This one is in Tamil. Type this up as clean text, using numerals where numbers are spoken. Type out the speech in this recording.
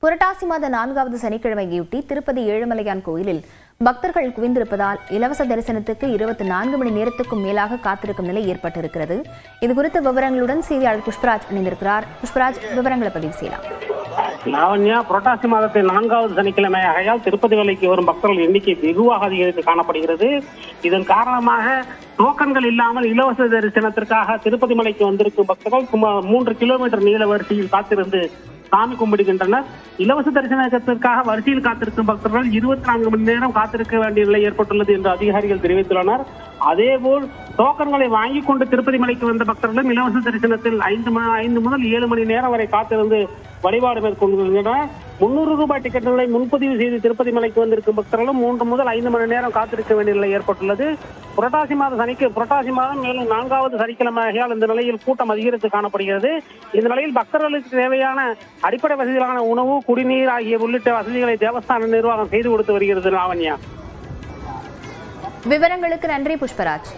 புரட்டாசி மாத 4வது சனிக்கிழமையொட்டி திருப்பதி ஏழுமலையான் கோயிலில் பக்தர்கள் குவிந்திருப்பதால் இலவச தரிசனத்துக்கு 24 மணி நேரத்துக்கும் மேலாக காத்திருக்கும் நிலை ஏற்பட்டிருக்கிறது. இதுகுறித்த விவரங்களுடன் செய்தியாளர் புஷ்பராஜ் இணைந்திருக்கிறார். புஷ்பராஜ், விவரங்களை பதிவு செய்யலாம். லாவண்யா, புரட்டாசி மாதத்தின் 4வது சனிக்கிழமை ஆகையால் திருப்பதி மலைக்கு வரும் பக்தர்கள் எண்ணிக்கை வெகுவாக அதிகரித்து காணப்படுகிறது. இதன் காரணமாக டோக்கன்கள் இல்லாமல் இலவச தரிசனத்திற்காக திருப்பதி மலைக்கு வந்திருக்கும் பக்தர்கள் சுமார் 3 கிலோமீட்டர் நீள வரிசையில் காத்திருந்து சாமி கும்பிடுகின்றனர். இலவச தரிசனத்திற்காக வரிசையில் காத்திருக்கும் பக்தர்கள் 24 மணி நேரம் காத்திருக்க வேண்டிய நிலை ஏற்பட்டுள்ளது என்று அதிகாரிகள் தெரிவித்துள்ளனர். அதேபோல் டோக்கன்களை வாங்கிக் கொண்டு திருப்பதி மலைக்கு வந்த பக்தர்களும் இலவச தரிசனத்தில் 5 முதல் 7 மணி நேரம் வரை காத்திருந்து வழிபாடு மேற்கொள்கின்றனர். 300 ரூபாய் டிக்கெட்டுகளை முன்பதிவு செய்து திருப்பதி மலைக்கு வந்திருக்கும் பக்தர்களும் 3 முதல் 5 மணி நேரம் காத்திருக்க வேண்டிய நிலை ஏற்பட்டுள்ளது. புரட்டாசி மாதம் மேலும் 4வது சனிக்கிழமை ஆகையால் இந்த நிலையில் கூட்டம் அதிகரித்து காணப்படுகிறது. இந்த நிலையில் பக்தர்களுக்கு தேவையான அடிப்படை வசதிகளான உணவு, குடிநீர் ஆகிய உள்ளிட்ட வசதிகளை தேவஸ்தான நிர்வாகம் செய்து கொடுத்து வருகிறது. லாவண்யா, விவரங்களுக்கு நன்றி புஷ்பராஜ்.